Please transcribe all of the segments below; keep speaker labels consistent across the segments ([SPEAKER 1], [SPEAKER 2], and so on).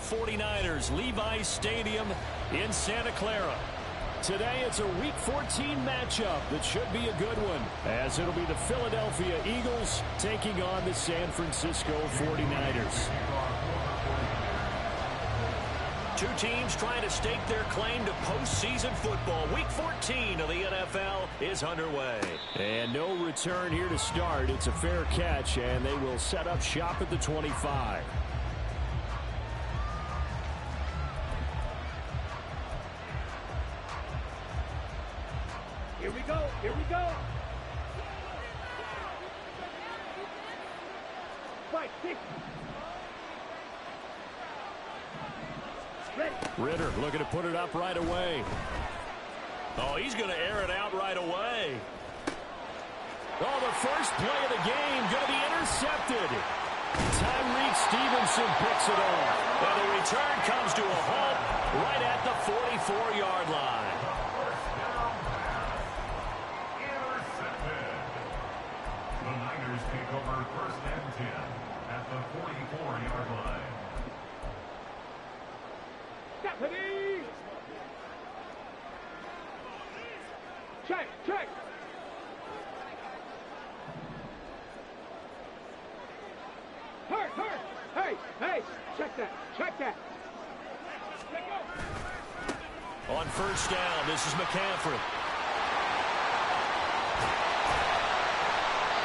[SPEAKER 1] the 49ers Levi's Stadium in Santa Clara. Today it's a Week 14 matchup that should be a good one, as it'll be the Philadelphia Eagles taking on the San Francisco 49ers. Two teams trying to stake their claim to postseason football. Week 14 of the NFL is underway. And no return here to start. It's a fair catch, and they will set up shop at the 25.
[SPEAKER 2] Here we go. Here we go. Fight, six.
[SPEAKER 1] Ritter looking to put it up right away. Oh, he's going to air it out right away. Oh, the first play of the game going to be intercepted. Tyreek Stevenson picks it off. And the return comes to a halt right at the 44-yard line.
[SPEAKER 3] Intercepted. The Niners take over first and 10 at the 44-yard line.
[SPEAKER 2] Stephanie! Check, check! Hurt, hurt! Hey, hey! Check that, check that! Let go!
[SPEAKER 1] On first down, this is McCaffrey.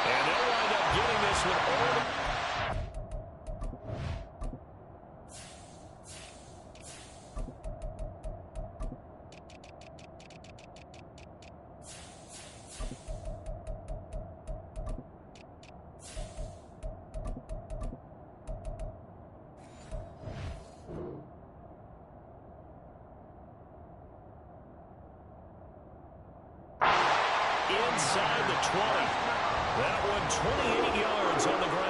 [SPEAKER 1] And they'll wind up getting this with all the... inside the 20. That one 28 yards on the ground.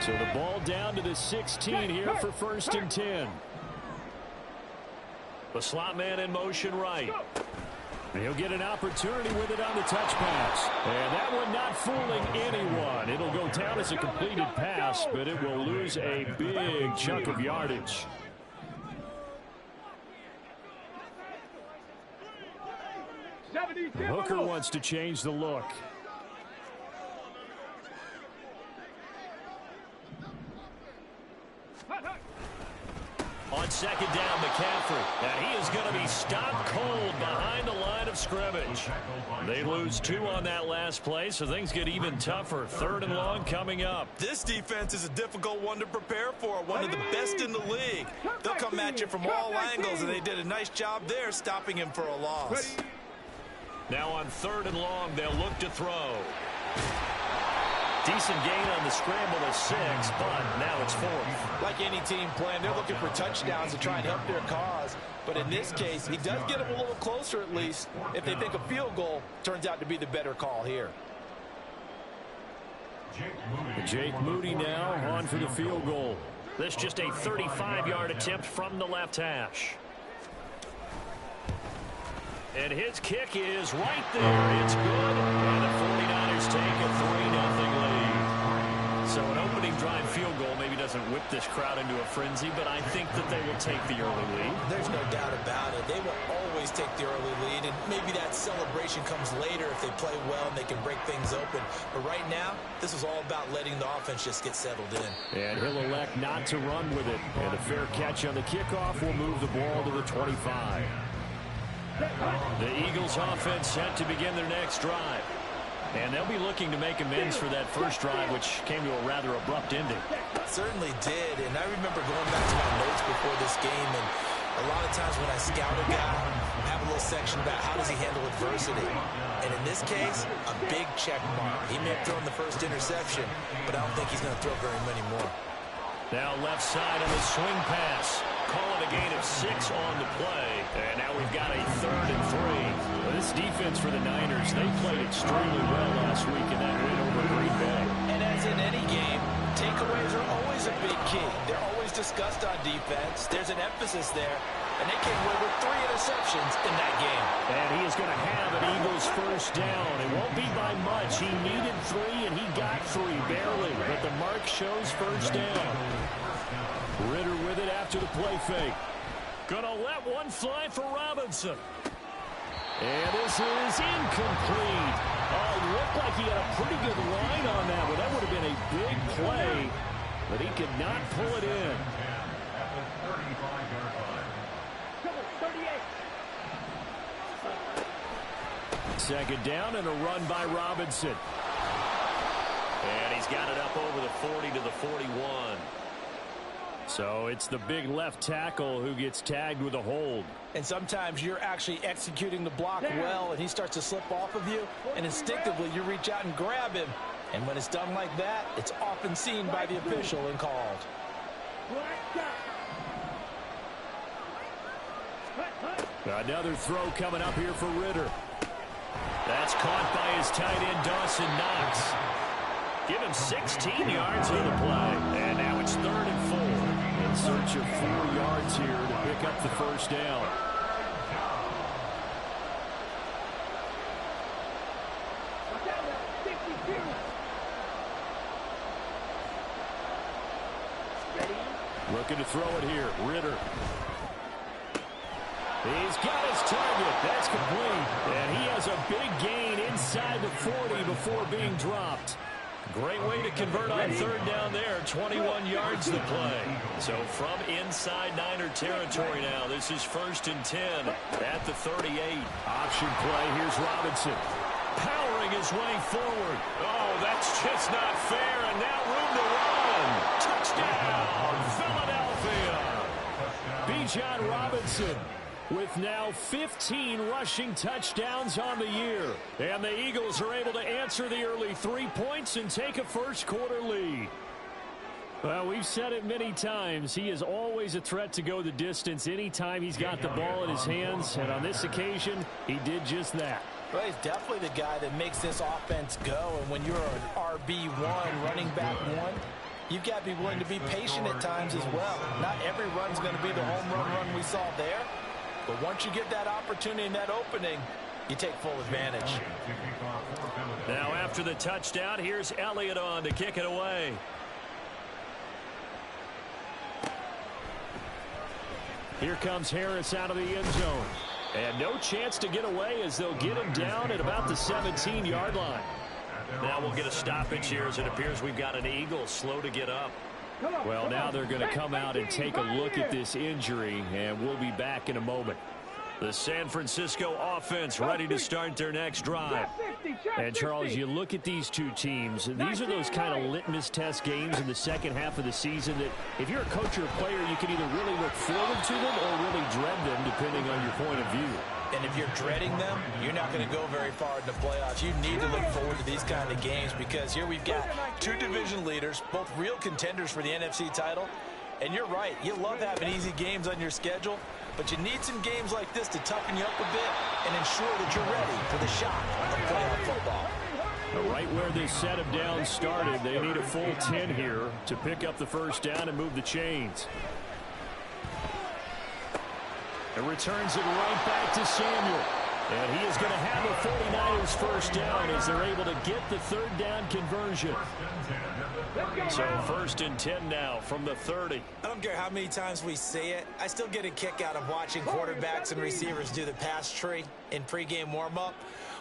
[SPEAKER 1] So the ball down to the 16 here for first and 10. The slot man in motion right. He'll get an opportunity with it on the touch pass. And that one not fooling anyone. It'll go down as a completed pass, but it will lose a big chunk of yardage. Hooker wants to change the look. On second down, McCaffrey. And he is going to be stopped cold behind the line of scrimmage. They lose 2 on that last play, so things get even tougher. Third and long coming up.
[SPEAKER 4] This defense is a difficult one to prepare for. One of the best in the league. They'll come at you from all angles, and they did a nice job there stopping him for a loss.
[SPEAKER 1] Now on third and long, they'll look to throw. Decent gain on the scramble of 6, but now it's 4th.
[SPEAKER 4] Like any team playing, they're looking for touchdowns to try and help their cause. But in this case, he does get them a little closer at least if they think a field goal turns out to be the better call here.
[SPEAKER 1] Jake Moody now on for the field goal. This just a 35-yard attempt from the left hash. And his kick is right there. It's good. And the 49ers take a 3-0 lead. So an opening drive field goal maybe doesn't whip this crowd into a frenzy, but I think that they will take the early lead.
[SPEAKER 4] There's no doubt about it. They will always take the early lead, and maybe that celebration comes later if they play well and they can break things open. But right now, this is all about letting the offense just get settled in.
[SPEAKER 1] And he'll elect not to run with it. And a fair catch on the kickoff will move the ball to the 25. The Eagles offense set to begin their next drive. And they'll be looking to make amends for that first drive, which came to a rather abrupt ending.
[SPEAKER 4] Certainly did. And I remember going back to my notes before this game, and a lot of times when I scout a guy, I have a little section about how does he handle adversity. And in this case, a big check mark. He may have thrown the first interception, but I don't think he's going to throw very many more.
[SPEAKER 1] Now left side on the swing pass. Call it a gain of 6 on the play. And now we've got a 3rd and 3. Well, this defense for the Niners, they played extremely well last week in that win over Green Bay.
[SPEAKER 4] And as in any game, takeaways are always a big key. They're always was discussed on defense. There's an emphasis there, and they came away with 3 interceptions in that game.
[SPEAKER 1] And he is going to have an Eagles first down. It won't be by much. He needed 3, and he got 3, barely. But the mark shows first down. Ritter with it after the play fake. Gonna let one fly for Robinson. And this is incomplete. Oh, it looked like he had a pretty good line on that one. That would have been a big play, but he could not pull it in. Second down and a run by Robinson. And he's got it up over the 40 to the 41. So it's the big left tackle who gets tagged with a hold.
[SPEAKER 4] And sometimes you're actually executing the block well, and he starts to slip off of you, and instinctively you reach out and grab him. And when it's done like that, it's often seen by the official and called.
[SPEAKER 1] Another throw coming up here for Ritter. That's caught by his tight end, Dawson Knox. Give him 16 yards on the play. And now it's 3rd and 4. In search of 4 yards here to pick up the first down. Looking to throw it here. Ritter. He's got his target. That's complete. And he has a big gain inside the 40 before being dropped. Great way to convert on 3rd down there. 21 yards the play. So from inside Niner territory now, this is 1st and 10 at the 38. Option play. Here's Robinson. Powering his way forward. Oh, that's just not fair. And now room to run. Touchdown, Philadelphia. Bijan Robinson with now 15 rushing touchdowns on the year. And the Eagles are able to answer the early 3 points and take a first-quarter lead. Well, we've said it many times. He is always a threat to go the distance anytime he's got the ball in his hands. And on this occasion, he did just that.
[SPEAKER 4] Well, he's definitely the guy that makes this offense go. And when you're an RB1, running back 1, you've got to be willing to be patient at times as well. Not every run's going to be the home run we saw there. But once you get that opportunity and that opening, you take full advantage.
[SPEAKER 1] Now after the touchdown, here's Elliott on to kick it away. Here comes Harris out of the end zone. And no chance to get away as they'll get him down at about the 17-yard line. Now we'll get a stoppage here as it appears we've got an Eagle slow to get up. Well, now they're going to come out and take a look at this injury, and we'll be back in a moment. The San Francisco offense ready to start their next drive. And, Charles, you look at these two teams, these are those kind of litmus test games in the second half of the season that if you're a coach or a player, you can either really look forward to them or really dread them, depending on your point of view.
[SPEAKER 4] And if you're dreading them, you're not going to go very far in the playoffs. You need to look forward to these kind of games because here we've got 2 division leaders, both real contenders for the NFC title. And you're right, you love having easy games on your schedule, but you need some games like this to toughen you up a bit and ensure that you're ready for the shock of playoff football.
[SPEAKER 1] Right where this set of downs started, they need a full 10 here to pick up the first down and move the chains. And returns it right back to Samuel. And he is going to have the 49ers first down as they're able to get the 3rd down conversion. So 1st and 10 now from the 30.
[SPEAKER 4] I don't care how many times we see it. I still get a kick out of watching quarterbacks and receivers do the pass tree in pregame warm-up.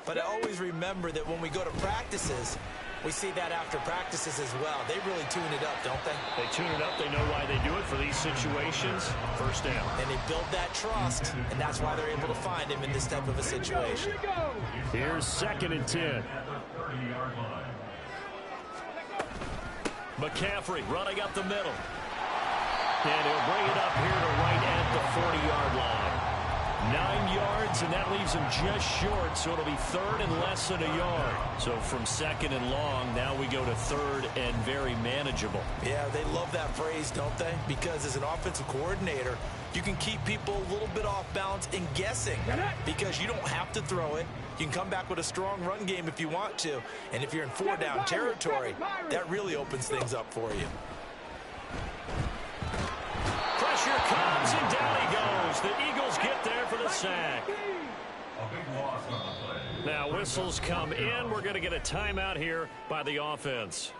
[SPEAKER 4] But I always remember that when we go to practices, we see that after practices as well. They really tune it up, don't they?
[SPEAKER 1] They tune it up. They know why they do it for these situations. First down.
[SPEAKER 4] And they build that trust, and that's why they're able to find him in this type of a situation.
[SPEAKER 1] Here's 2nd and 10. McCaffrey running up the middle. And he'll bring it up here to right at the 40-yard line. 9 yards, and that leaves him just short, so it'll be 3rd and less than a yard. So from 2nd and long, now we go to 3rd and very manageable.
[SPEAKER 4] Yeah, they love that phrase, don't they? Because as an offensive coordinator, you can keep people a little bit off balance and guessing because you don't have to throw it. You can come back with a strong run game if you want to. And if you're in 4-down territory, that really opens things up for you.
[SPEAKER 3] loss on the play.
[SPEAKER 1] Now whistles come in. We're going to get a timeout here by the offense.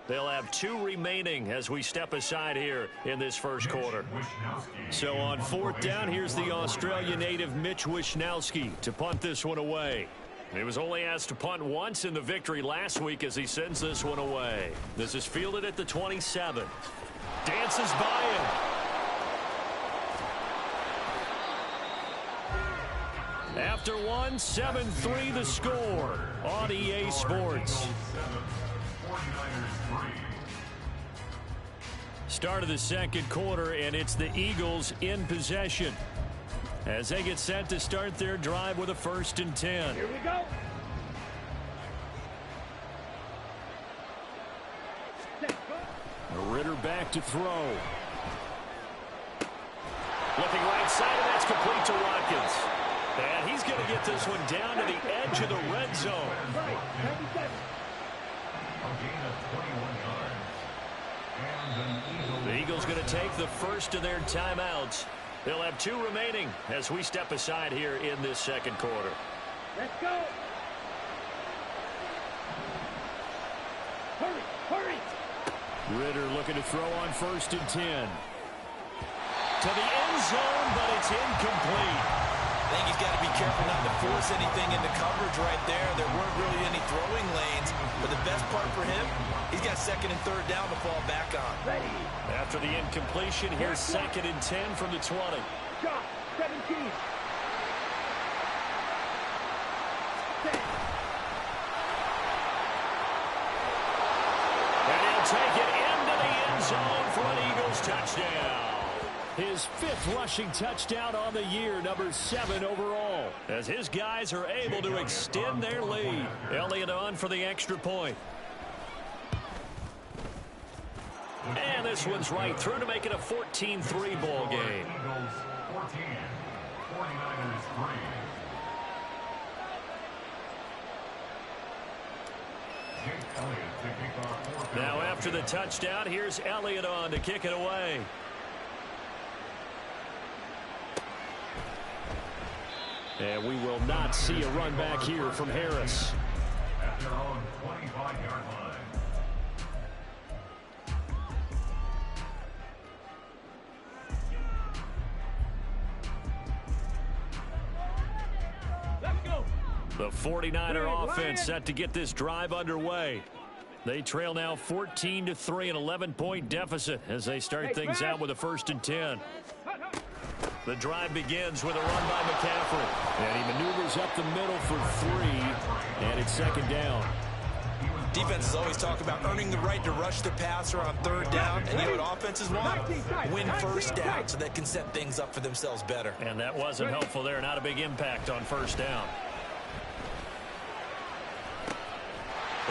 [SPEAKER 1] They'll have 2 remaining as we step aside here in this first quarter. So on 4th down, here's the Australia native Mitch Wishnowsky to punt this one away. He was only asked to punt once in the victory last week as he sends this one away. This is fielded at the 27. Dances by him. After one, 7-3 the score on EA Sports. Start of the second quarter, and it's the Eagles in possession as they get set to start their drive with a 1st and 10.
[SPEAKER 2] Here we go.
[SPEAKER 1] Ritter back to throw. Looking right side, and that's complete to Watkins. And he's going to get this one down to the edge of the red zone.
[SPEAKER 2] Right, 97.
[SPEAKER 3] A gain of 21 yards. And
[SPEAKER 1] The Eagles going to take the first of their timeouts. They'll have 2 remaining as we step aside here in this second quarter.
[SPEAKER 2] Let's go. Hurry, hurry.
[SPEAKER 1] Ritter looking to throw on 1st and 10. To the end zone, but it's incomplete.
[SPEAKER 4] I think he's got to be careful not to force anything into coverage right there. There weren't really any throwing lanes, but the best part for him, he's got 2nd and 3rd down to fall back on.
[SPEAKER 2] Ready.
[SPEAKER 1] After the incompletion, here's 2nd and 10 from the 20.
[SPEAKER 2] Shot, 17. 10.
[SPEAKER 1] And he'll take it into the end zone for an Eagles touchdown. His 5th rushing touchdown on the year, number 7 overall, as his guys are able to extend their lead. Elliott on for the extra point. And this one's right through to make it a 14-3 ball game.
[SPEAKER 3] Eagles 14, 49ers 3. Jake Elliott to kick off 4th.
[SPEAKER 1] Now after the touchdown, here's Elliott on to kick it away. And we will not see a run back here from Harris.
[SPEAKER 3] At their own 25-yard line.
[SPEAKER 2] Let's go.
[SPEAKER 1] The 49er offense set to get this drive underway. They trail now 14-3, an 11-point deficit as they start things out with a 1st and 10. The drive begins with a run by McCaffrey. And he maneuvers up the middle for 3, and it's 2nd down.
[SPEAKER 4] Defenses always talk about earning the right to rush the passer on 3rd down, and you know what offenses want? Win 1st down so they can set things up for themselves better.
[SPEAKER 1] And that wasn't helpful there. Not a big impact on 1st down.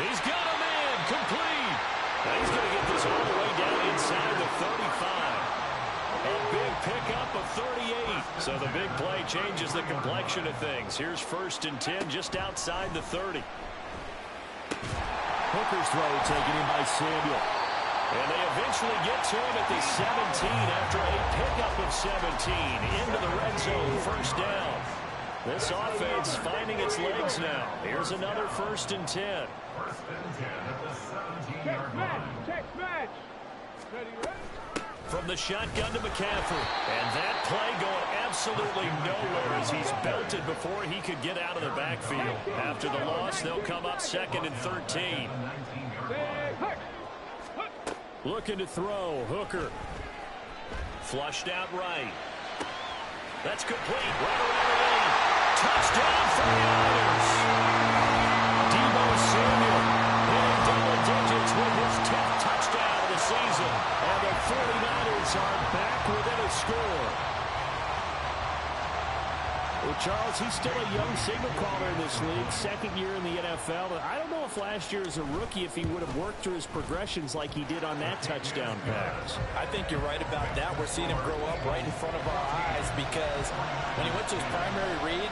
[SPEAKER 1] He's got a man complete. Now he's going to get this all the way down inside the 35. A big pickup of 38. So the big play changes the complexion of things. Here's 1st and 10 just outside the 30. Hooker's throw taken in by Samuel. And they eventually get to him at the 17 after a pickup of 17 into the red zone. 1st down. This offense finding its legs now. Here's another 1st and 10.
[SPEAKER 3] 1st and 10 at the 17-yard line.
[SPEAKER 2] Check match. Ready, ready.
[SPEAKER 1] From the shotgun to McCaffrey. And that play going absolutely nowhere as he's belted before he could get out of the backfield. After the loss, they'll come up 2nd and 13. Looking to throw. Hooker. Flushed out right. That's complete. Right around the lane. Touchdown for the Niners. Deebo Samuel in double digits with his 10th touchdown of the season. And the 49ers are back within a score. Well, Charles, he's still a young signal caller in this league, 2nd year in the NFL. But I don't know if last year as a rookie, if he would have worked through his progressions like he did on that touchdown pass.
[SPEAKER 4] I think you're right about that. We're seeing him grow up right in front of our eyes because when he went to his primary read,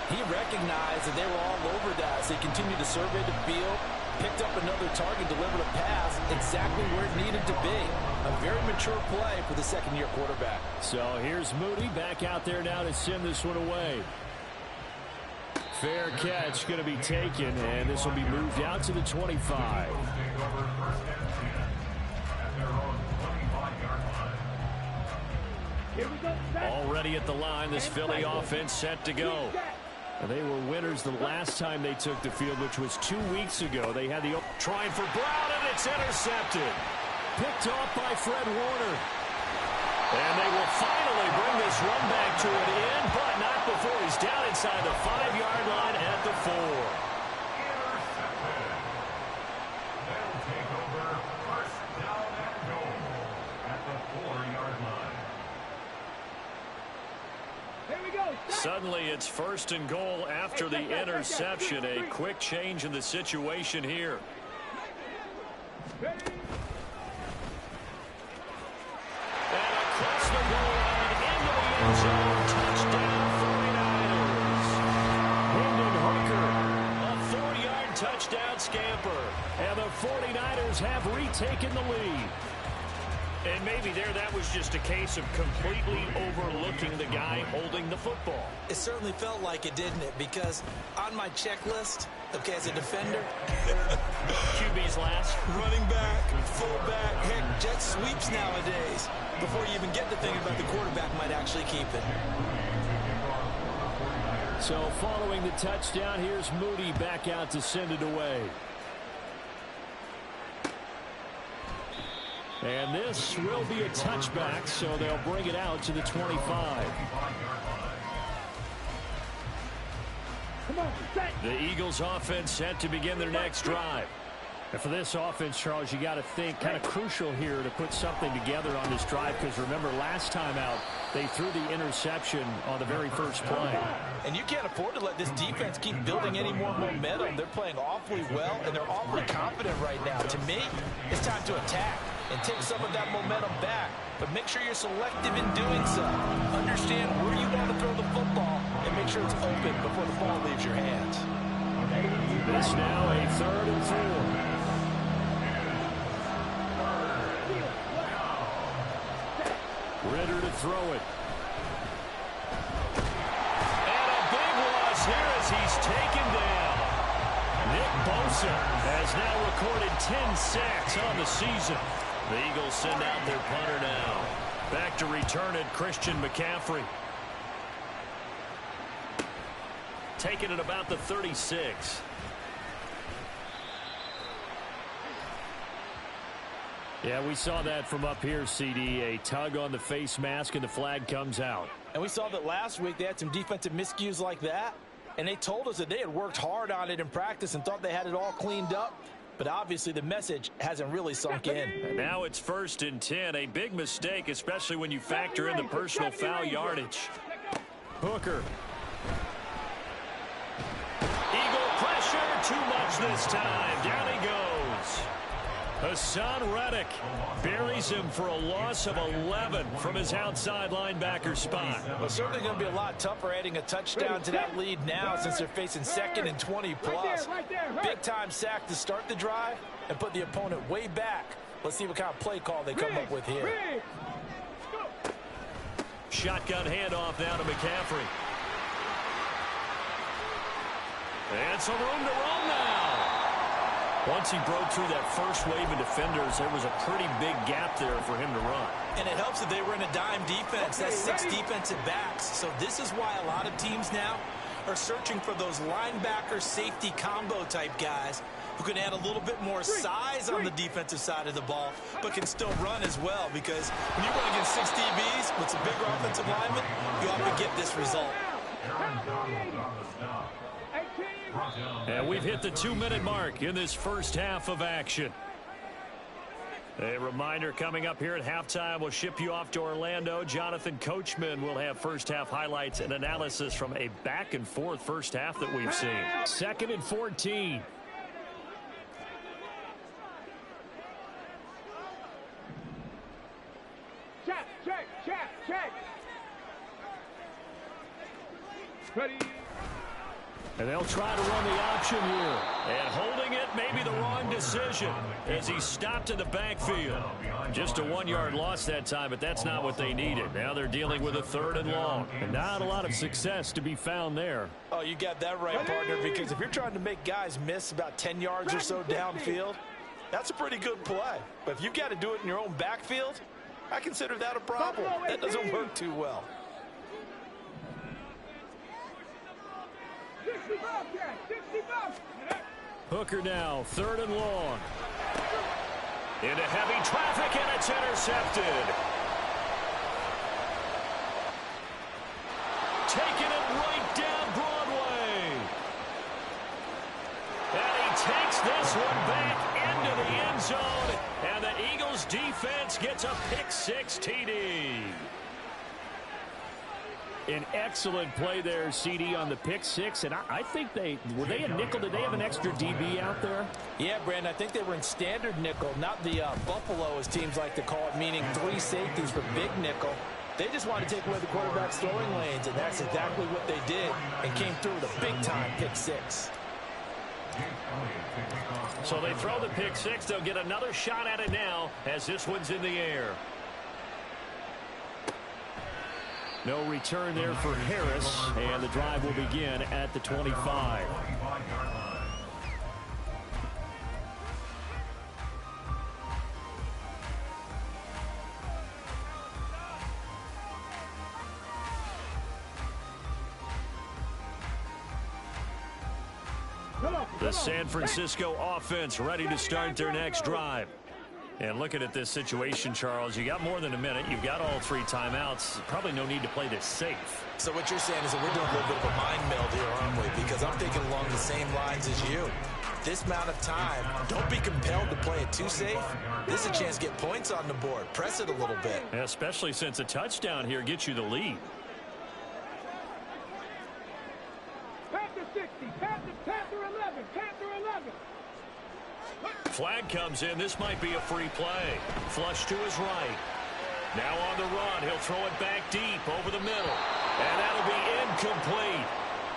[SPEAKER 4] he recognized that they were all over that. So he continued to survey the field, picked up another target, delivered a pass exactly where it needed to be. A very mature play for the 2nd-year quarterback.
[SPEAKER 1] So here's Moody back out there now to send this one away. Fair catch going to be taken, and this will be moved out to the 25. Already at the line, this Philly offense set to go. They were winners the last time they took the field, which was 2 weeks ago. They had the trying for Brown, and it's intercepted. Picked off by Fred Warner. And they will finally bring this run back to an end, but not before he's down inside the 5-yard line at the 4.
[SPEAKER 3] They'll take over first down and goal at the 4-yard line.
[SPEAKER 2] Here we go.
[SPEAKER 1] Suddenly it's first and goal after the interception. A quick change in the situation here.
[SPEAKER 2] Ready?
[SPEAKER 1] And across the goal line into the end zone. Touchdown 49ers. Hendon Hooker, a 4-yard touchdown scamper. And the 49ers have retaken the lead. And maybe that was just a case of completely overlooking the guy holding the football.
[SPEAKER 4] It certainly felt like it, didn't it? Because on my checklist, okay, as a defender,
[SPEAKER 1] QB's last.
[SPEAKER 4] running back, fullback, heck, jet sweeps nowadays. Before you even get to thinking about the quarterback might actually keep it.
[SPEAKER 1] So following the touchdown, here's Moody back out to send it away. And this will be a touchback, so they'll bring it out to the 25.
[SPEAKER 2] Come on, set.
[SPEAKER 1] The Eagles offense set to begin their next drive. And for this offense, Charles, you got to think kind of crucial here to put something together on this drive, because remember last time out they threw the interception on the very first play.
[SPEAKER 4] And you can't afford to let this defense keep building any more momentum. They're playing awfully well, and they're awfully confident right now. To me, it's time to attack and take some of that momentum back. But make sure you're selective in doing so. Understand where you want to throw the football and make sure it's open before the ball leaves your hands.
[SPEAKER 1] This now a 3rd and 4. Ritter to throw it. And a big loss here as he's taken down. Nick Bosa has now recorded 10 sacks on the season. The Eagles send out their punter now. Back to return it, Christian McCaffrey. Taken at about the 36. Yeah, we saw that from up here, CD. A tug on the face mask, and the flag comes out.
[SPEAKER 4] And we saw that last week they had some defensive miscues like that. And they told us that they had worked hard on it in practice and thought they had it all cleaned up. But obviously the message hasn't really sunk in.
[SPEAKER 1] And now it's 1st and 10. A big mistake, especially when you factor in the personal foul yardage. Hooker. Eagle pressure. Too much this time. Down he goes. Hassan Reddick buries him for a loss of 11 from his outside linebacker spot.
[SPEAKER 4] Well, it's certainly going to be a lot tougher adding a touchdown to that lead now since they're facing 2nd and 20 plus. Big-time sack to start the drive and put the opponent way back. Let's see what kind of play call they come up with here.
[SPEAKER 1] Shotgun handoff now to McCaffrey. And some room to run now. Once he broke through that first wave of defenders, there was a pretty big gap there for him to run.
[SPEAKER 4] And it helps that they were in a dime defense. That's 6 defensive backs. So this is why a lot of teams now are searching for those linebacker safety combo type guys who can add a little bit more size on the defensive side of the ball, but can still run as well, because when you run against 6 DBs with some bigger offensive linemen, you often get this result.
[SPEAKER 1] And we've hit the 2-minute mark in this first half of action. A reminder coming up here at halftime, we'll ship you off to Orlando. Jonathan Coachman will have first half highlights and analysis from a back and forth first half that we've seen. 2nd and 14.
[SPEAKER 2] Check. Ready.
[SPEAKER 1] And they'll try to run the option here. And holding it may be the wrong decision as he stopped in the backfield. Just a 1-yard loss that time, but that's not what they needed. Now they're dealing with a 3rd and long. And not a lot of success to be found there.
[SPEAKER 4] Oh, you got that right, partner, because if you're trying to make guys miss about 10 yards or so downfield, that's a pretty good play. But if you've got to do it in your own backfield, I consider that a problem. That doesn't work too well.
[SPEAKER 1] Hooker now, 3rd and long. Into heavy traffic, and it's intercepted. Taking it right down Broadway. And he takes this one back into the end zone. And the Eagles defense gets a pick-6 TD. An excellent play there, CD, on the pick-6, and I think were they a nickel? Did they have an extra DB out there?
[SPEAKER 4] Yeah, Brandon, I think they were in standard nickel, not the Buffalo, as teams like to call it, meaning 3 safeties for big nickel. They just wanted to take away the quarterback's throwing lanes, and that's exactly what they did, and came through with a big-time pick-6.
[SPEAKER 1] So they throw the pick-6. They'll get another shot at it now as this one's in the air. No return there for Harris, and the drive will begin at the 25. The San Francisco offense ready to start their next drive. And looking at this situation, Charles, you got more than a minute. You've got all 3 timeouts. Probably no need to play this safe.
[SPEAKER 4] So what you're saying is that we're doing a little bit of a mind meld here, aren't we? Because I'm thinking along the same lines as you. This amount of time, don't be compelled to play it too safe. This is a chance to get points on the board. Press it a little bit.
[SPEAKER 1] Especially since a touchdown here gets you the lead.
[SPEAKER 2] Panther 60, Panther 11, Panther 11.
[SPEAKER 1] Flag comes in. This might be a free play. Flush to his right. Now on the run. He'll throw it back deep over the middle. And that'll be incomplete.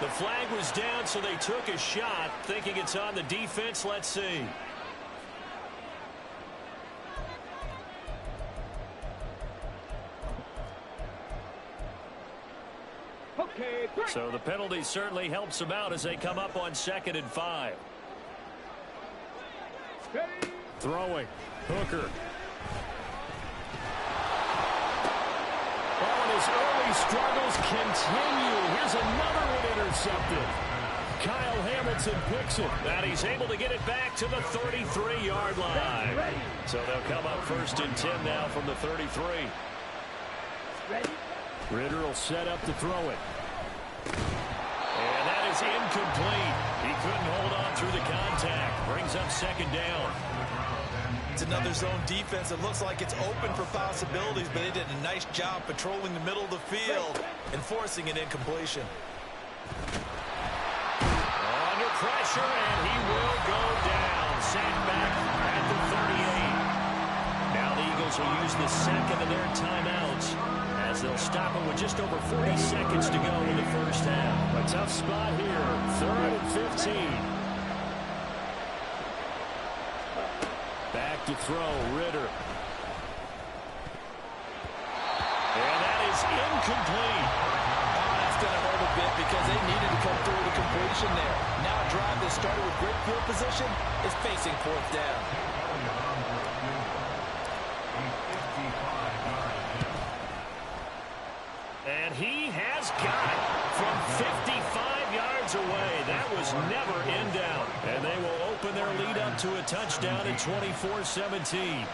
[SPEAKER 1] The flag was down, so they took a shot, thinking it's on the defense. Let's see.
[SPEAKER 2] Okay, great.
[SPEAKER 1] So the penalty certainly helps them out as they come up on 2nd and 5. Throwing. Hooker. Oh, and his early struggles continue. Here's another one intercepted. Kyle Hamilton picks it. And he's able to get it back to the 33-yard line. So they'll come up 1st and 10 now from the 33. Ritter will set up to throw it. And that is incomplete. He couldn't hold on through the contact. Brings up 2nd down.
[SPEAKER 4] It's another zone defense. It looks like it's open for possibilities, but they did a nice job patrolling the middle of the field and forcing an incompletion.
[SPEAKER 1] Under pressure, and he will go down. Sacked back at the 38. Now the Eagles will use the 2nd of their timeouts as they'll stop it with just over 40 seconds to go in the 1st half. A tough spot here. 3rd and 15. Back to throw, Ritter. And that is incomplete.
[SPEAKER 4] Oh, that's going to hurt a bit because they needed to come through with a completion there. Now a drive that started with great field position is facing 4th down.
[SPEAKER 1] And he has got it from 55 yards away. That was never in doubt. And they will open their lead up to a touchdown at 24-17.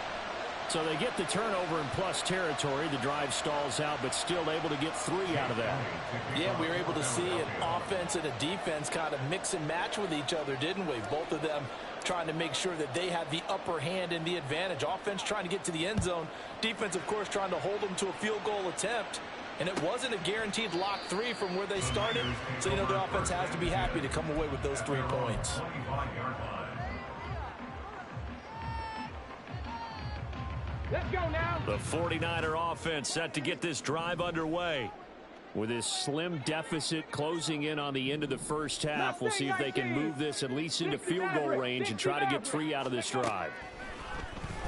[SPEAKER 1] So they get the turnover in plus territory. The drive stalls out, but still able to get 3 out of that.
[SPEAKER 4] Yeah, we were able to see an offense and a defense kind of mix and match with each other, didn't we? Both of them trying to make sure that they had the upper hand and the advantage. Offense trying to get to the end zone. Defense, of course, trying to hold them to a field goal attempt. And it wasn't a guaranteed lock 3 from where they started. So, the offense has to be happy to come away with those 3 points.
[SPEAKER 2] Let's go now.
[SPEAKER 1] The 49er offense set to get this drive underway. With this slim deficit closing in on the end of the first half, we'll see if they can move this at least into field goal range and try to get 3 out of this drive.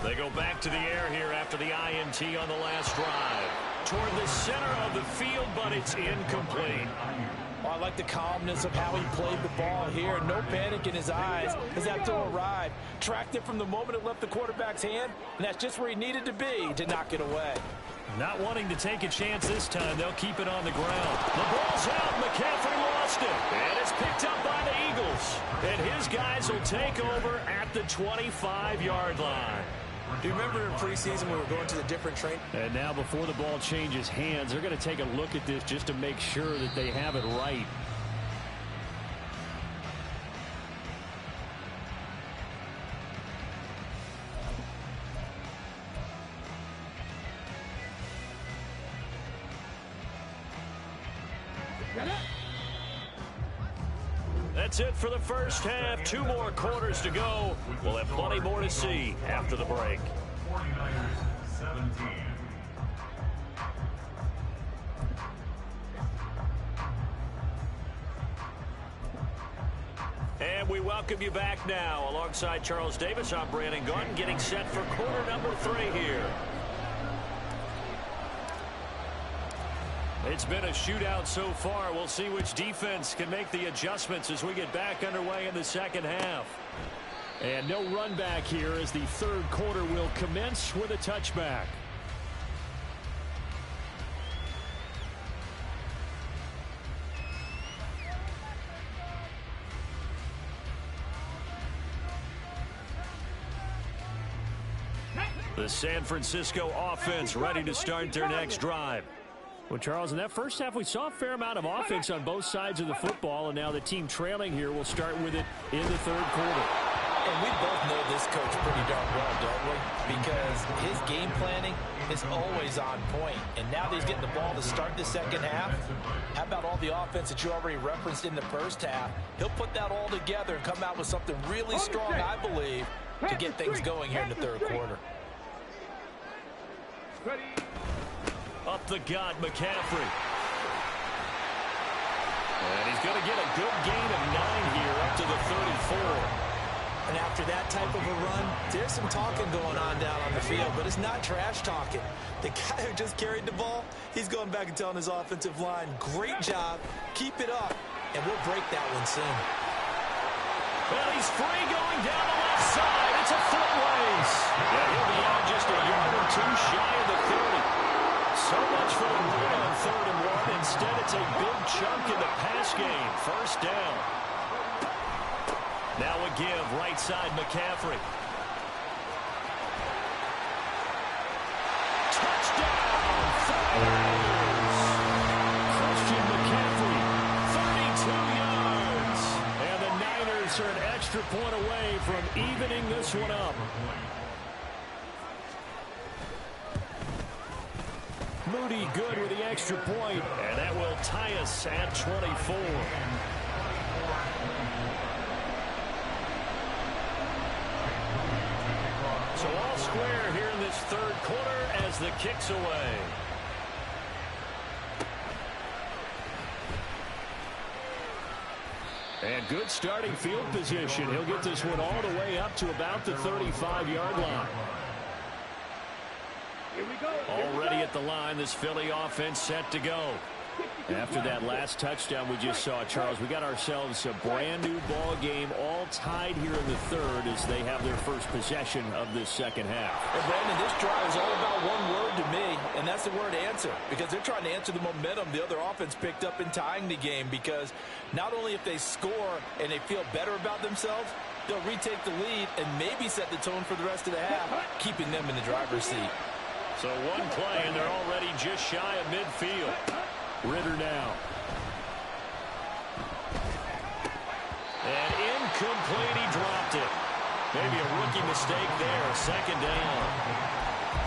[SPEAKER 1] They go back to the air here after the INT on the last drive. Toward the center of the field, but it's incomplete.
[SPEAKER 4] Oh, I like the calmness of how he played the ball here. No panic in his eyes as that throw arrived. Tracked it from the moment it left the quarterback's hand, and that's just where he needed to be to knock it away.
[SPEAKER 1] Not wanting to take a chance this time, they'll keep it on the ground. The ball's out. McCaffrey lost it. And it's picked up by the Eagles. And his guys will take over at the 25-yard line.
[SPEAKER 4] Do you remember in preseason when we were going to the different train?
[SPEAKER 1] And now before the ball changes hands, they're going to take a look at this just to make sure that they have it right. That's it for the first half. 2 more quarters to go. We'll have plenty more to see after the break.
[SPEAKER 3] 49ers 17.
[SPEAKER 1] And we welcome you back now. Alongside Charles Davis, I'm Brandon Gaudin, getting set for quarter number 3 here. It's been a shootout so far. We'll see which defense can make the adjustments as we get back underway in the second half. And no run back here as the third quarter will commence with a touchback. The San Francisco offense ready to start their next drive. Well, Charles, in that first half, we saw a fair amount of offense on both sides of the football, and now the team trailing here will start with it in the third quarter.
[SPEAKER 4] And we both know this coach pretty darn well, don't we? Because his game planning is always on point. And now that he's getting the ball to start the second half, how about all the offense that you already referenced in the first half? He'll put that all together and come out with something really strong, I believe, to get things going here in the third quarter.
[SPEAKER 1] Up the gut, McCaffrey. And he's going to get a good gain of 9 here up to the 34.
[SPEAKER 4] And after that type of a run, there's some talking going on down on the field, but it's not trash talking. The guy who just carried the ball, he's going back and telling his offensive line, great job, keep it up, and we'll break that one soon.
[SPEAKER 1] Well, he's free going down the left side. It's a foot race. Yeah, he'll be out just a yard or 2 shy of the 30. So much for the win on 3rd and 1. Instead, it's a big chunk in the pass game. First down. Now a give, right side McCaffrey. Touchdown, Niners! Christian McCaffrey, 32 yards. And the Niners are an extra point away from evening this one up. Moody good with the extra point, and that will tie us at 24. So all square here in this third quarter as the kick's away. And good starting field position. He'll get this one all the way up to about the 35-yard line.
[SPEAKER 2] Here we go.
[SPEAKER 1] Already at the line, this Philly offense set to go. After that last touchdown we just saw, Charles, we got ourselves a brand new ball game, all tied here in the third as they have their first possession of this second half.
[SPEAKER 4] And Brandon, this drive is all about one word to me, and that's the word answer, because they're trying to answer the momentum the other offense picked up in tying the game, because not only if they score and they feel better about themselves, they'll retake the lead and maybe set the tone for the rest of the half, keeping them in the driver's seat.
[SPEAKER 1] So one play, and they're already just shy of midfield. Ritter now. And incomplete, he dropped it. Maybe a rookie mistake there, second down.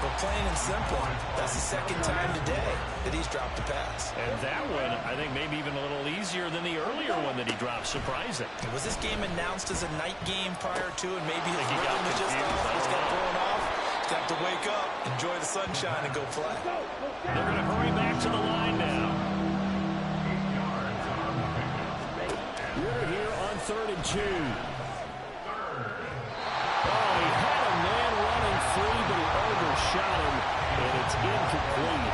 [SPEAKER 4] But plain and simple, that's the second time today that he's dropped a pass.
[SPEAKER 1] And that one, I think maybe even a little easier than the earlier one that he dropped. Surprising.
[SPEAKER 4] Was this game announced as a night game prior to, and maybe his
[SPEAKER 1] he got
[SPEAKER 4] rhythm was just
[SPEAKER 1] confused.
[SPEAKER 4] off? He's got thrown off. He's got to wake up, enjoy the sunshine, and go play.
[SPEAKER 1] They're going to hurry back to the line now. 3rd and 2. Oh, he had a man running free, but he overshot him, and it's incomplete.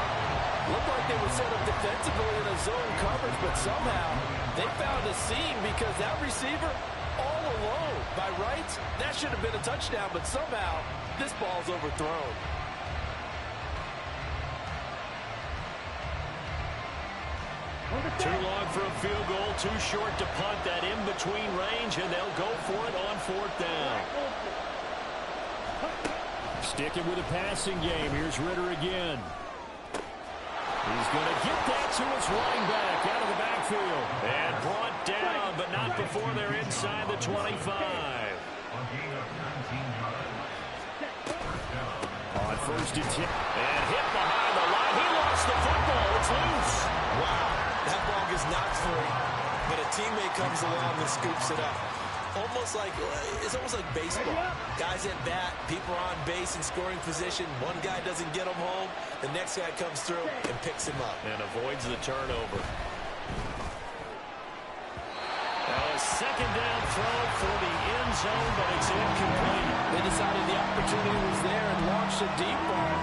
[SPEAKER 5] Looked like they were set up defensively in a zone coverage, but somehow they found a seam because that receiver all alone. By rights, that should have been a touchdown, but somehow this ball's overthrown.
[SPEAKER 1] Too long for a field goal, too short to punt. That in-between range, and they'll go for it on 4th down. Sticking with a passing game. Here's Ritter again. He's going to get that to his running back out of the backfield. And brought down, but not before they're inside the 25. On 1st and 10. And hit behind the line. He lost the football. It's loose.
[SPEAKER 4] Wow, that ball gets knocked free, but a teammate comes along and scoops it up. It's almost like baseball. Guys at bat, people are on base in scoring position. One guy doesn't get him home. The next guy comes through and picks him up.
[SPEAKER 1] And avoids the turnover. Now a 2nd down throw for the end zone, but it's incomplete.
[SPEAKER 5] They decided the opportunity was there and launched a deep ball,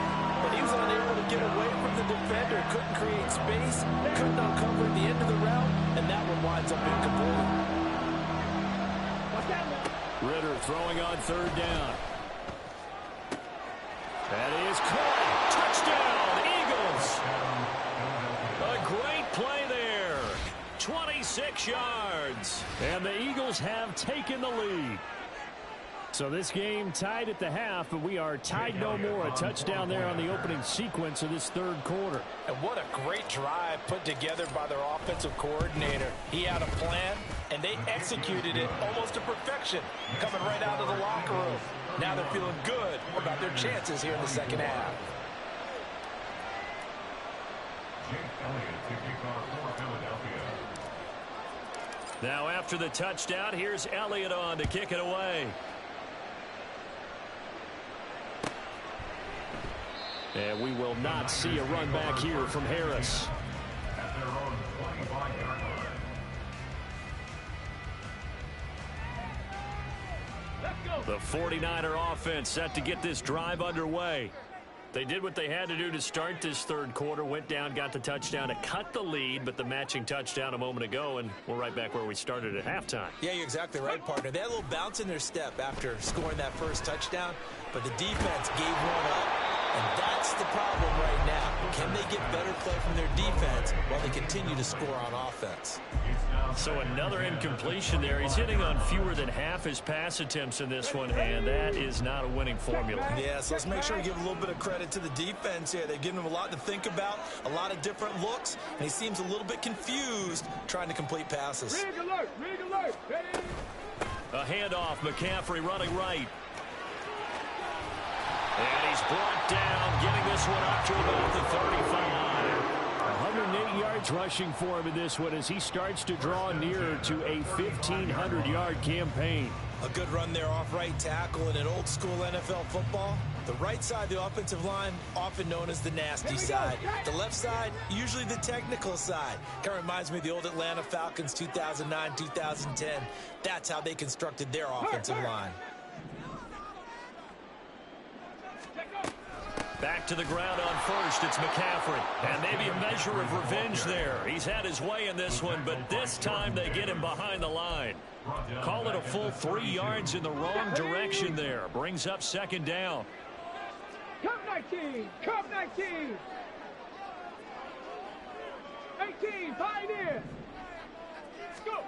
[SPEAKER 5] but he was unable to get away from the defender. Couldn't create space, couldn't uncover the end of the route, and that one winds up incomplete.
[SPEAKER 1] Ritter throwing on 3rd down. That is caught. Touchdown, Eagles. A great play there. 26 yards. And the Eagles have taken the lead. So this game tied at the half, but we are tied no more. A touchdown there on the opening sequence of this 3rd quarter.
[SPEAKER 5] And what a great drive put together by their offensive coordinator. He had a plan, and they executed it almost to perfection, coming right out of the locker room. Now they're feeling good about their chances here in the 2nd half.
[SPEAKER 1] Now after the touchdown, here's Elliott on to kick it away. And we will not see a run back here from Harris. The 49er offense set to get this drive underway. They did what they had to do to start this 3rd quarter, went down, got the touchdown to cut the lead, but the matching touchdown a moment ago, and we're right back where we started at halftime.
[SPEAKER 4] Yeah, you're exactly right, partner. They had a little bounce in their step after scoring that first touchdown, but the defense gave one up, and that's the problem right now. Can they get better play from their defense while they continue to score on offense?
[SPEAKER 1] So another incompletion there. He's hitting on fewer than half his pass attempts in this one, and that is not a winning formula.
[SPEAKER 4] Yeah, so let's make sure we give a little bit of credit to the defense here. They've given him a lot to think about, a lot of different looks, and he seems a little bit confused trying to complete passes.
[SPEAKER 2] Rig alert, rig alert.
[SPEAKER 1] A handoff, McCaffrey running right. And he's brought down, getting this one up to about the 35. 108 yards rushing for him in this one as he starts to draw nearer to a 1,500-yard campaign.
[SPEAKER 4] A good run there off right tackle in an old-school NFL football. The right side of the offensive line, often known as the nasty side. The left side, usually the technical side. Kind of reminds me of the old Atlanta Falcons 2009, 2010. That's how they constructed their offensive line.
[SPEAKER 1] Back to the ground on 1st. It's McCaffrey. And maybe a measure of revenge there. He's had his way in this one, but this time they get him behind the line. Call it a full 3 yards in the wrong direction there. Brings up 2nd down.
[SPEAKER 2] Cup 19, Cup 19. 18, Pioneer. Let's go.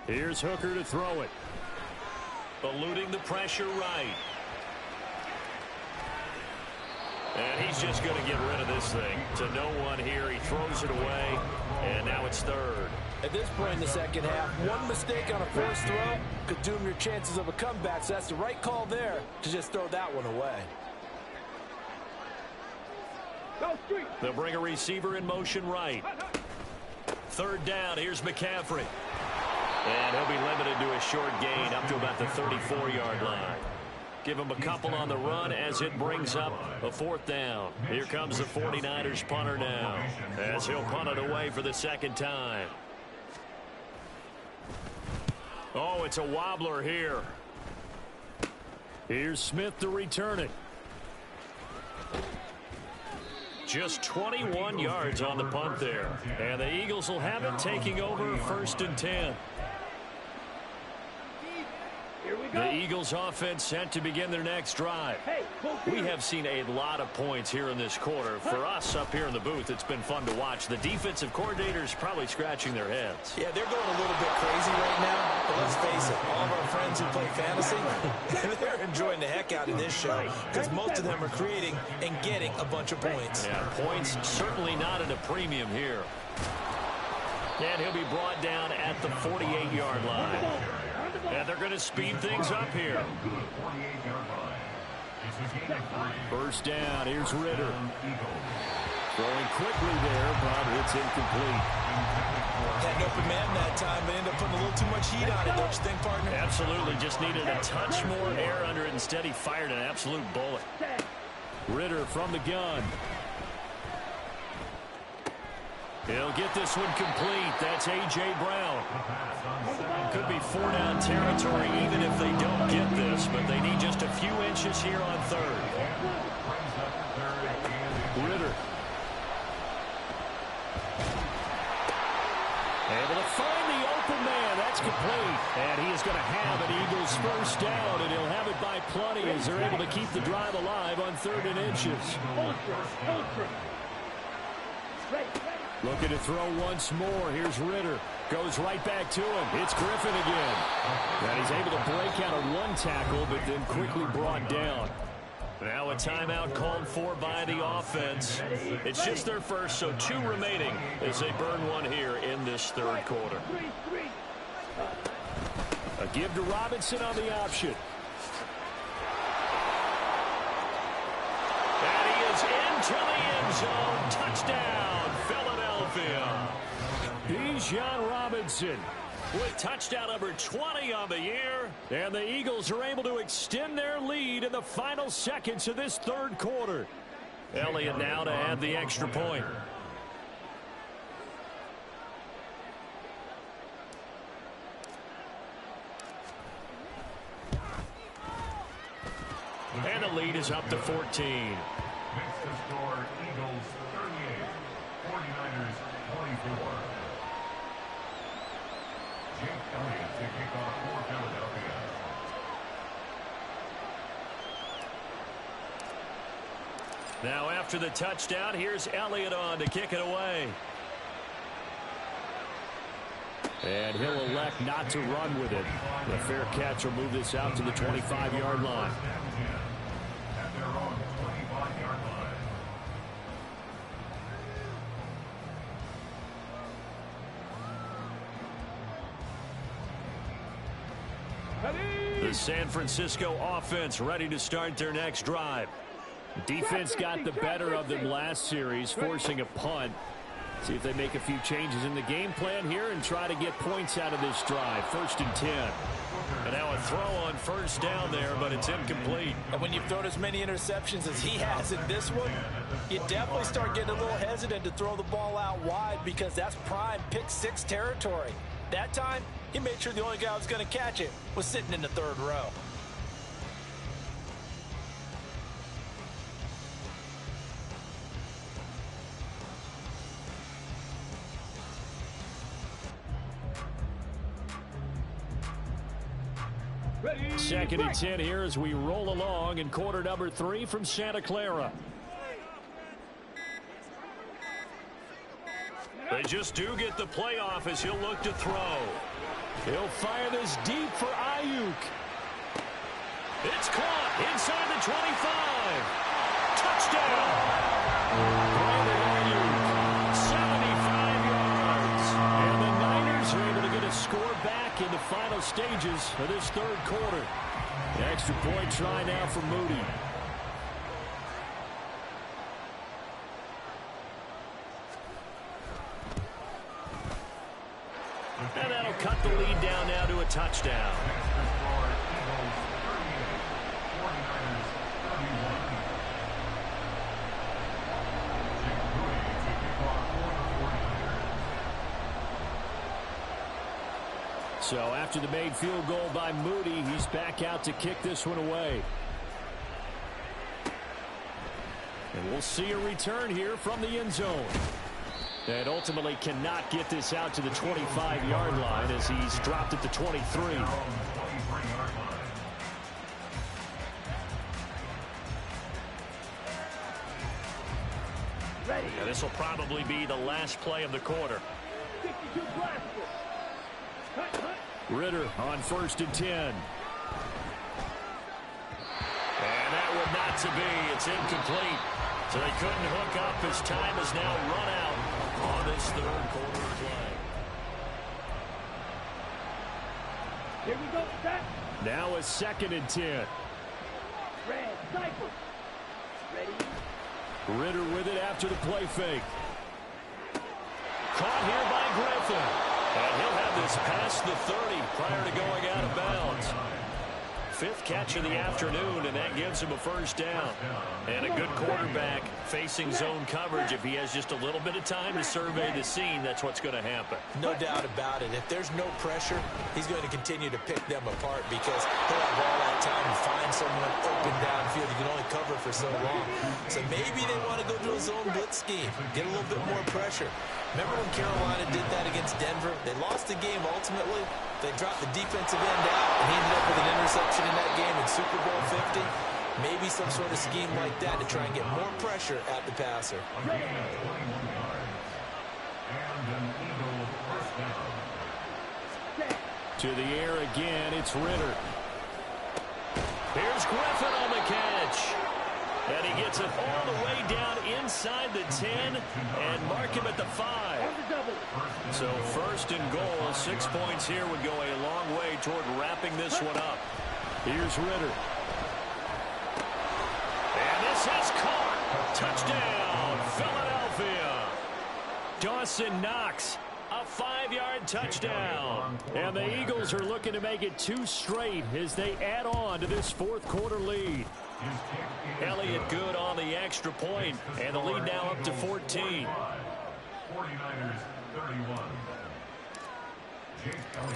[SPEAKER 1] Here's Hooker to throw it. Eluding the pressure right. And he's just going to get rid of this thing. To no one here. He throws it away. And now it's 3rd.
[SPEAKER 5] At this point in the 2nd half, one mistake on a first throw could doom your chances of a comeback. So that's the right call there to just throw that one away.
[SPEAKER 1] They'll bring a receiver in motion right. 3rd down. Here's McCaffrey. And he'll be limited to a short gain up to about the 34-yard line. Give him a couple on the run as it brings up a 4th down. Here comes the 49ers punter now as he'll punt it away for the 2nd time. Oh, it's a wobbler here. Here's Smith to return it. Just 21 yards on the punt there. And the Eagles will have it, taking over 1st and 10. The Eagles offense set to begin their next drive. We have seen a lot of points here in this quarter. For us up here in the booth, it's been fun to watch. The defensive coordinators probably scratching their heads.
[SPEAKER 4] Yeah, they're going a little bit crazy right now. But let's face it, all of our friends who play fantasy, they're enjoying the heck out of this show because most of them are creating and getting a bunch of points.
[SPEAKER 1] Yeah, points certainly not at a premium here. And he'll be brought down at the 48-yard line. And they're going to speed things up here. First down. Here's Ritter. Throwing quickly there, but it's incomplete.
[SPEAKER 4] Had an open man that time, but ended up putting a little too much heat on it, don't you think, partner?
[SPEAKER 1] Absolutely. Just needed a touch more air under it. Instead, he fired an absolute bullet. Ritter from the gun. He'll get this one complete. That's A.J. Brown. Could be 4-down territory even if they don't get this, but they need just a few inches here on 3rd. Ritter. Able to find the open man. That's complete. And he is going to have an Eagles first down, and he'll have it by plenty as they're able to keep the drive alive on 3rd and inches. Looking to throw once more. Here's Ritter. Goes right back to him. It's Griffin again. And he's able to break out of one tackle, but then quickly brought down. Now a timeout called for by the offense. It's just their first, so 2 remaining as they burn one here in this 3rd quarter. A give to Robinson on the option. And he is into the end zone. Touchdown, Philadelphia. Bijan Robinson with touchdown number 20 on the year. And the Eagles are able to extend their lead in the final seconds of this 3rd quarter. Elliott now to add the extra point. And the lead is up to 14.
[SPEAKER 3] Next to score, Eagles 38, 49ers 24. Jake Elliott to kick off for Philadelphia.
[SPEAKER 1] Now after the touchdown, here's Elliott on to kick it away. And he'll elect not to run with it. The fair catch will move this out to the 25-yard line.
[SPEAKER 3] At their own 25-yard line.
[SPEAKER 1] The San Francisco offense ready to start their next drive. Defense got the better of them last series, forcing a punt. See if they make a few changes in the game plan here and try to get points out of this drive. 1st and 10. And now a throw on first down there, but it's incomplete.
[SPEAKER 5] And when you've thrown as many interceptions as he has in this one, you definitely start getting a little hesitant to throw the ball out wide because that's prime pick 6 territory. That time, he made sure the only guy who was going to catch it was sitting in the 3rd row.
[SPEAKER 1] Second and 10 here as we roll along in quarter number 3 from Santa Clara. They just do get the playoff as he'll look to throw. He'll fire this deep for Ayuk. It's caught inside the 25. Touchdown. Brandon Ayuk, 75 yards. And the Niners are able to get a score back in the final stages of this 3rd quarter. The extra point try now for Moody. And that'll cut the lead down now to a touchdown. So after the made field goal by Moody, he's back out to kick this one away. And we'll see a return here from the end zone. And ultimately cannot get this out to the 25-yard line as he's dropped at the 23. And this will probably be the last play of the quarter. Ritter on 1st and 10. And that would not to be. It's incomplete. So they couldn't hook up. His time is now run out on this third quarter play.
[SPEAKER 2] Here we go, set.
[SPEAKER 1] Now a 2nd and 10.
[SPEAKER 2] Red, Cypher. Ready?
[SPEAKER 1] Ritter with it after the play fake. Caught here by Griffin. And he'll have this past the 30 prior to going out of bounds. 5th catch of the afternoon, and that gives him a 1st down. And a good quarterback facing zone coverage. If he has just a little bit of time to survey the scene, that's what's going to happen.
[SPEAKER 4] No doubt about it. If there's no pressure, he's going to continue to pick them apart because he'll have all that time to find someone open downfield. He can only cover for so long. So maybe they want to go to a zone blitz scheme, get a little bit more pressure. Remember when Carolina did that against Denver? They lost the game ultimately. They dropped the defensive end out, and he ended up with an interception in that game in Super Bowl 50. Maybe some sort of scheme like that to try and get more pressure at the passer.
[SPEAKER 1] To the air again, it's Ritter. Here's Griffin on the catch. And he gets it all the way down inside the 10 and mark him at the 5. So 1st and goal, 6 points here would go a long way toward wrapping this one up. Here's Ritter. And this is caught. Touchdown, Philadelphia. Dawson Knox, a 5-yard touchdown. And the Eagles are looking to make it 2 straight as they add on to this 4th quarter lead. Elliott good on the extra point, and the lead now up to 14.
[SPEAKER 3] 49ers 31.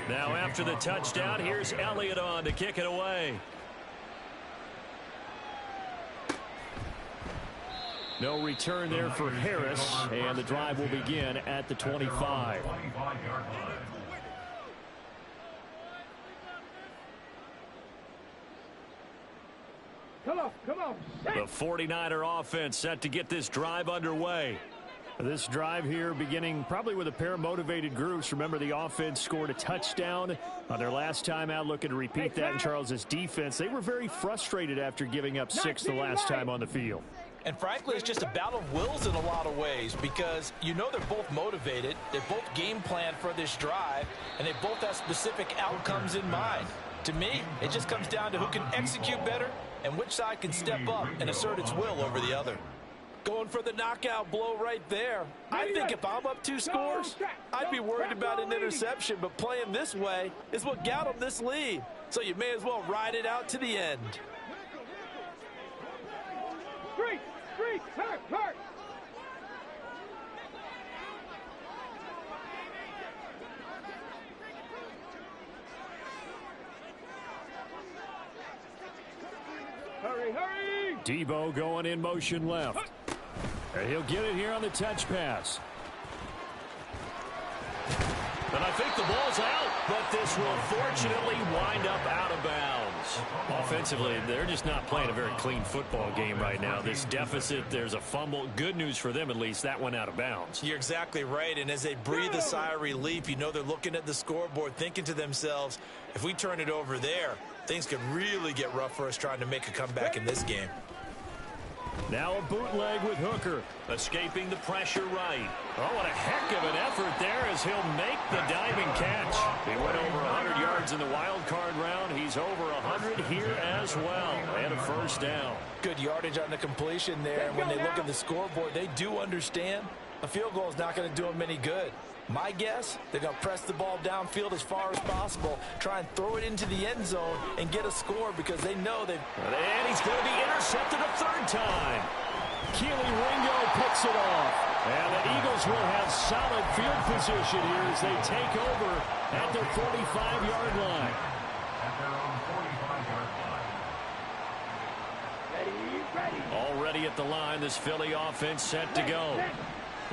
[SPEAKER 1] Now after the touchdown, here's Elliott on to kick it away. No return there for Harris, and the drive will begin at the 25.
[SPEAKER 2] Come on.
[SPEAKER 1] The 49er offense set to get this drive underway. This drive here beginning probably with a pair of motivated groups. Remember, the offense scored a touchdown on their last time out. Looking to repeat that in Charles's defense. They were very frustrated after giving up 6 the last time on the field.
[SPEAKER 5] And frankly, it's just a battle of wills in a lot of ways because you know they're both motivated. They both game plan for this drive, and they both have specific outcomes in mind. To me, it just comes down to who can execute better and which side can step up and assert its will over the other. Going for the knockout blow right there. I think if I'm up 2 scores, I'd be worried about an interception, but playing this way is what got them this lead. So you may as well ride it out to the end.
[SPEAKER 2] Street, hurt. Hurry.
[SPEAKER 1] Debo going in motion left. And he'll get it here on the touch pass. And I think the ball's out, but this will fortunately wind up out of bounds. Offensively, they're just not playing a very clean football game right now. This deficit, there's a fumble. Good news for them, at least. That went out of bounds.
[SPEAKER 4] You're exactly right, and as they breathe a sigh of relief, you know they're looking at the scoreboard, thinking to themselves, if we turn it over there, things could really get rough for us trying to make a comeback in this game.
[SPEAKER 1] Now a bootleg with Hooker, escaping the pressure right. Oh, what a heck of an effort there as he'll make the diving catch. He went over 100 yards in the wild card round. He's over 100 here as well, and a 1st down.
[SPEAKER 5] Good yardage on the completion there, and when they look at the scoreboard, they do understand a field goal is not going to do them any good. My guess, they're going to press the ball downfield as far as possible, try and throw it into the end zone and get a score because they know they've...
[SPEAKER 1] And he's going to be intercepted a 3rd time. Keely Ringo picks it off. And the Eagles will have solid field position here as they take over at their 45-yard line.
[SPEAKER 3] At their own 45-yard line.
[SPEAKER 2] Ready.
[SPEAKER 1] Already at the line, this Philly offense set to go.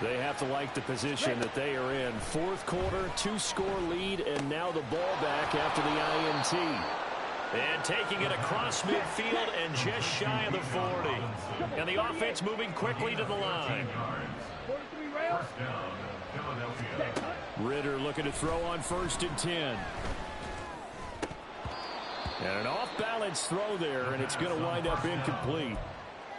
[SPEAKER 1] They have to like the position that they are in. Fourth quarter, 2-score lead, and now the ball back after the INT. And taking it across midfield and just shy of the 40. And the offense moving quickly to the line.
[SPEAKER 3] First down, Philadelphia.
[SPEAKER 1] Ritter looking to throw on 1st and 10. And an off-balance throw there, and it's going to wind up incomplete.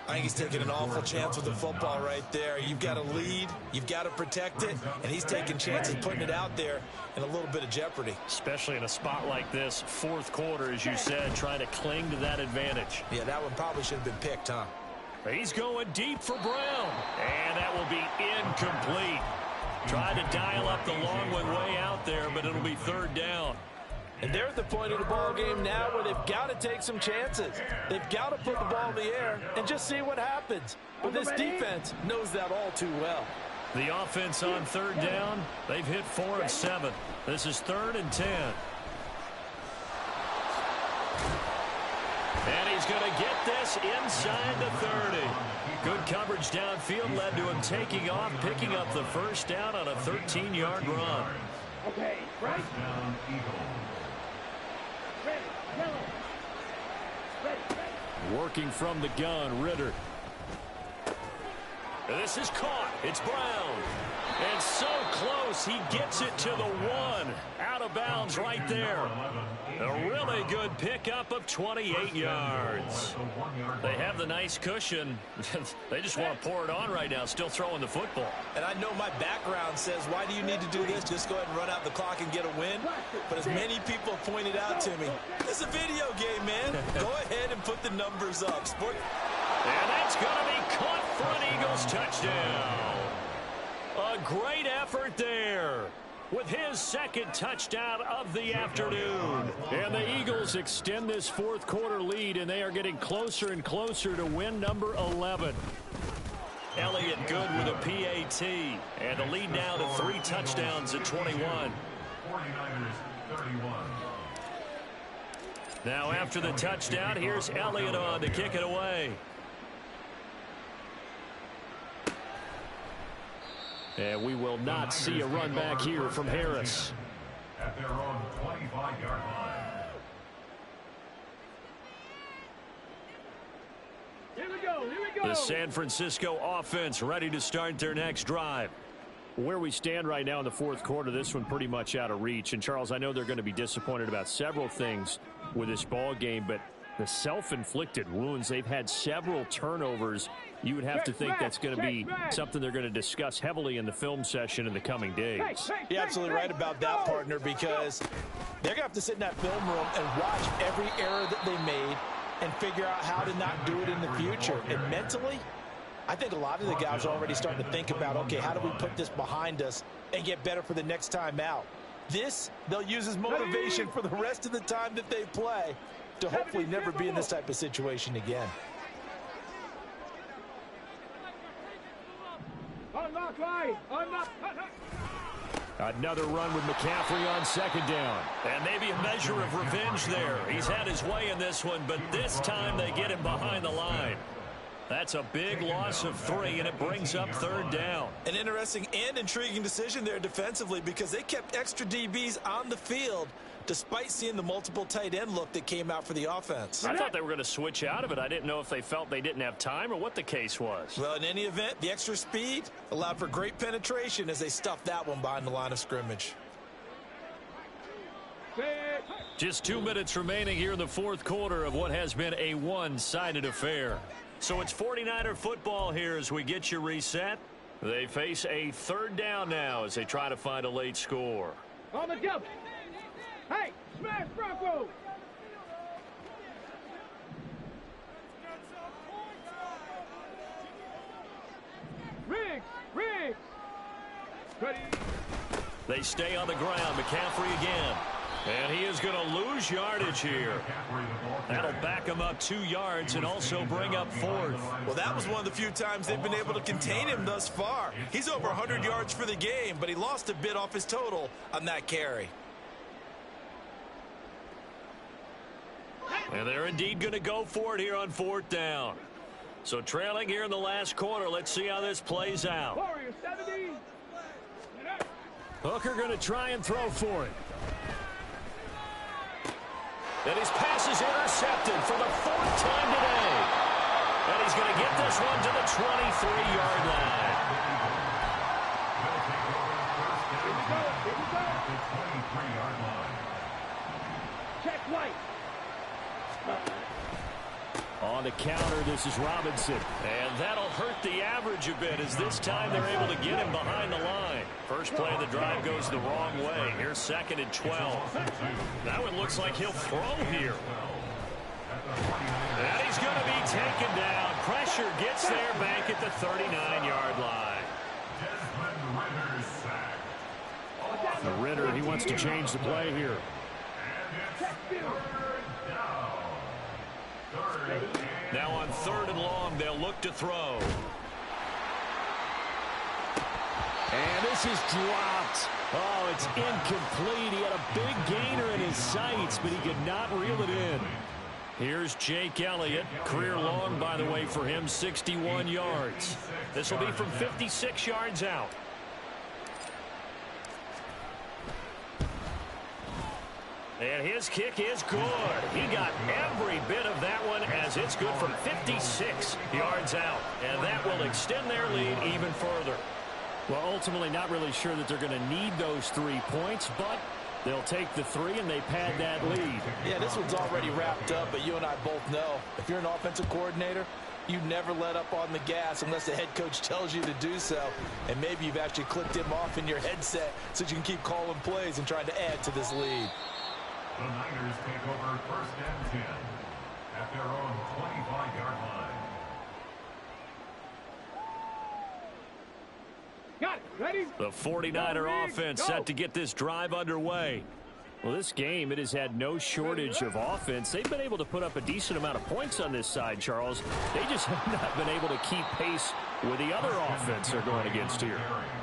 [SPEAKER 4] I think he's taking an awful chance with the football right there. You've got to lead, you've got to protect it, and he's taking chances putting it out there in a little bit of jeopardy.
[SPEAKER 1] Especially in a spot like this, fourth quarter, as you said, trying to cling to that advantage.
[SPEAKER 4] Yeah, that one probably should have been picked, huh?
[SPEAKER 1] He's going deep for Brown, and that will be incomplete. Tried to dial up the long one way out there, but it'll be 3rd down.
[SPEAKER 5] And they're at the point of the ball game now where they've got to take some chances. They've got to put the ball in the air and just see what happens. But this defense knows that all too well.
[SPEAKER 1] The offense on 3rd down, they've hit 4 of 7. This is 3rd and 10. And he's going to get this inside the 30. Good coverage downfield led to him taking off, picking up the first down on a 13-yard run.
[SPEAKER 2] Okay, right.
[SPEAKER 3] First down, Eagles.
[SPEAKER 2] Ready. Yellow. Ready.
[SPEAKER 1] Working from the gun, Ritter. This is caught. It's Brown. And so close, he gets it to the 1. Out of bounds right there. A really good pickup of 28 yards. They have the nice cushion. They just want to pour it on right now, still throwing the football.
[SPEAKER 4] And I know my background says, why do you need to do this? Just go ahead and run out the clock and get a win. But as many people have pointed out to me, it's a video game, man. Go ahead and put the numbers up.
[SPEAKER 1] And that's going to be caught for an Eagles touchdown. A great effort there with his 2nd touchdown of the afternoon. And the Eagles extend this fourth quarter lead, and they are getting closer and closer to win number 11. Elliott good with a PAT, and the lead now to 3 touchdowns at 21.
[SPEAKER 3] 49ers 31.
[SPEAKER 1] Now after the touchdown, here's Elliott on to kick it away. And we will not see a run back here from Harris.
[SPEAKER 3] At their own 25-yard line.
[SPEAKER 2] Here we go.
[SPEAKER 1] The San Francisco offense ready to start their next drive. Where we stand right now in the fourth quarter, this one pretty much out of reach. And, Charles, I know they're going to be disappointed about several things with this ball game, but the self-inflicted wounds, they've had several turnovers. You would have to think that's going to be something they're going to discuss heavily in the film session in the coming days.
[SPEAKER 5] You're absolutely right about that, partner, because they're going to have to sit in that film room and watch every error that they made and figure out how to not do it in the future. And mentally, I think a lot of the guys are already starting to think about, okay, how do we put this behind us and get better for the next time out? This, they'll use as motivation for the rest of the time that they play to hopefully never be in this type of situation again.
[SPEAKER 2] Unlock line. Unlock.
[SPEAKER 1] Another run with McCaffrey on 2nd down. And maybe a measure of revenge there. He's had his way in this one, but this time they get him behind the line. That's a big loss of 3, and it brings up 3rd down.
[SPEAKER 4] An interesting and intriguing decision there defensively because they kept extra DBs on the field despite seeing the multiple tight end look that came out for the offense.
[SPEAKER 1] I thought they were going to switch out of it. I didn't know if they felt they didn't have time or what the case was.
[SPEAKER 4] Well, in any event, the extra speed allowed for great penetration as they stuffed that one behind the line of scrimmage.
[SPEAKER 1] Just 2 minutes remaining here in the fourth quarter of what has been a one-sided affair. So it's 49er football here as we get you reset. They face a 3rd down now as they try to find a late score.
[SPEAKER 2] On the jump. Hey, smash Bronco. Riggs.
[SPEAKER 1] They stay on the ground. McCaffrey again. And he is going to lose yardage here. That'll back him up 2 yards and also bring up 4th.
[SPEAKER 4] Well, that was one of the few times they've been able to contain him thus far. He's over 100 yards for the game, but he lost a bit off his total on that carry.
[SPEAKER 1] And they're indeed going to go for it here on 4th down. So trailing here in the last quarter. Let's see how this plays out. Hooker going to try and throw for it. And his pass is intercepted for the 4th time today. And he's going to get this one to the 23-yard line.
[SPEAKER 2] Check White.
[SPEAKER 1] On the counter, this is Robinson. And that'll hurt the average a bit as this time they're able to get him behind the line. First play of the drive goes the wrong way. Here's 2nd and 12. Now it looks like he'll throw here. And he's going to be taken down. Pressure gets there back at the 39-yard line. Ritter, he wants to change the play here. Now on 3rd and long, they'll look to throw. And this is dropped. Oh, it's incomplete. He had a big gainer in his sights, but he could not reel it in. Here's Jake Elliott. Career long, by the way, for him, 61 yards. This will be from 56 yards out. And his kick is good. He got every bit of that one as it's good from 56 yards out. And that will extend their lead even further. Well, ultimately not really sure that they're going to need those 3 points, but they'll take the 3 and they pad that lead.
[SPEAKER 5] Yeah, this one's already wrapped up, but you and I both know if you're an offensive coordinator, you never let up on the gas unless the head coach tells you to do so. And maybe you've actually clicked him off in your headset so you can keep calling plays and trying to add to this lead.
[SPEAKER 3] The Niners take over 1st and 10 at their own 25-yard line.
[SPEAKER 2] Got it. Ready?
[SPEAKER 1] The 49er offense set to get this drive underway. Well, this game, it has had no shortage of offense. They've been able to put up a decent amount of points on this side, Charles. They just have not been able to keep pace with the other offense they're going against here.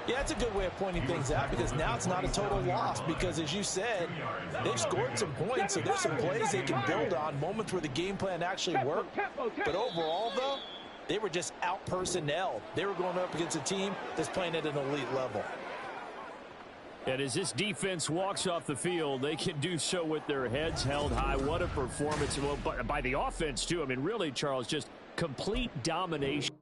[SPEAKER 5] Yeah, that's a good way of pointing things out because now it's not a total loss because, as you said, they've scored some points, so there's some plays they can build on, moments where the game plan actually worked. But overall, though, they were just out-personnelled. They were going up against a team that's playing at an elite level.
[SPEAKER 1] And as this defense walks off the field, they can do so with their heads held high. What a performance. Well, by the offense, too. I mean, really, Charles, just complete domination.